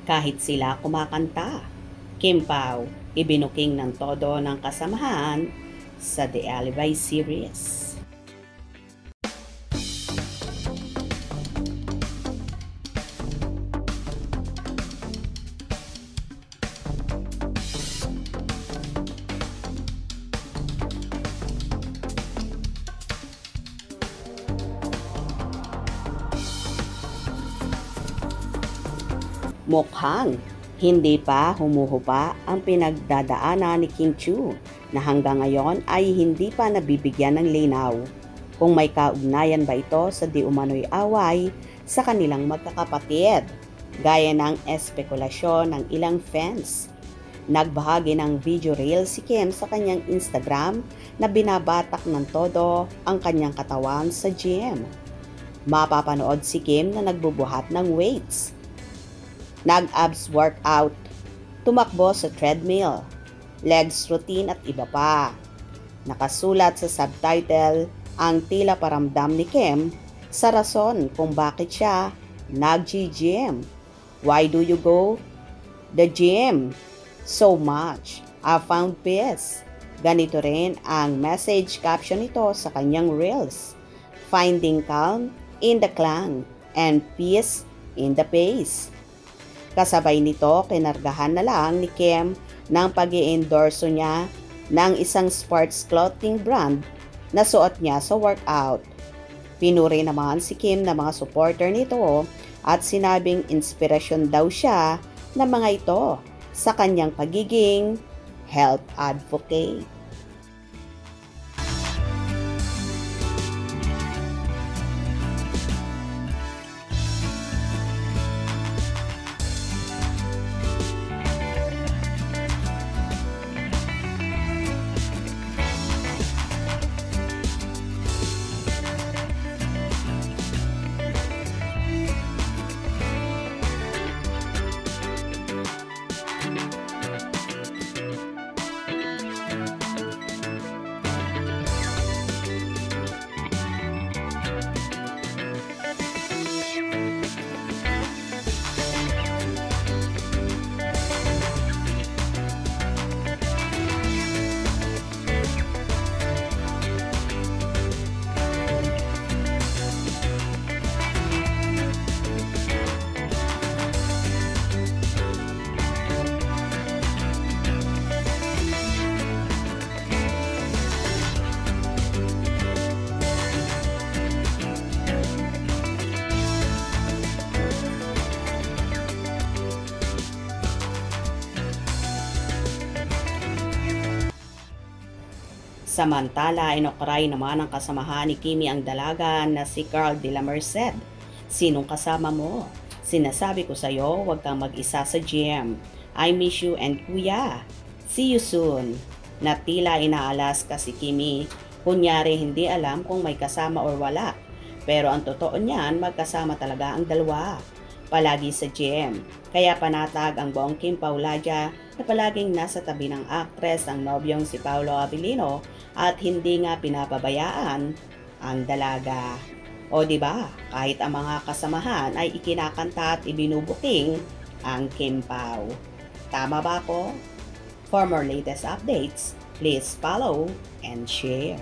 kahit sila kumakanta. Kim Pao, ibinuking ng todo ng kasamahan sa The Alibi series. Mukhang hindi pa humuhupa ang pinagdadaanan ni Kim Chiu na hanggang ngayon ay hindi pa nabibigyan ng linaw kung may kaugnayan ba ito sa di umano'y away sa kanilang magkakapatid, gaya ng espekulasyon ng ilang fans. Nagbahagi ng video reel si Kim sa kanyang Instagram na binabatak ng todo ang kanyang katawan sa gym. Mapapanood si Kim na nagbubuhat ng weights, nag-abs workout, tumakbo sa treadmill, legs routine at iba pa. Nakasulat sa subtitle ang tila paramdam ni Kim sa rason kung bakit siya nag-gym. Why do you go the gym so much? I found peace. Ganito rin ang message caption nito sa kanyang reels. Finding calm in the clang and peace in the pace. Kasabay nito, kinargahan na lang ni Kim ng pag-i-endorso niya ng isang sports clothing brand na suot niya sa workout. Pinuri naman si Kim ng mga supporter nito at sinabing inspirasyon daw siya ng mga ito sa kanyang pagiging health advocate. Samantala, inokray naman ng kasamahan ni Kimi ang dalaga na si Carl de la Merced. Sinong kasama mo? Sinasabi ko sa'yo, huwag kang mag-isa sa gym. I miss you and kuya. See you soon. Na tila inaalas ka si Kimi. Kunyari hindi alam kung may kasama or wala. Pero ang totoo niyan, magkasama talaga ang dalawa. Palagi sa gym. Kaya panatag ang buong Kim Pauladia na palaging nasa tabi ng aktres ang nobyong si Paolo Abilino at hindi nga pinapabayaan ang dalaga. O di ba, kahit ang mga kasamahan ay ikinakanta at ibinubuking ang Kim Pao. Tama ba ako? For more latest updates, please follow and share.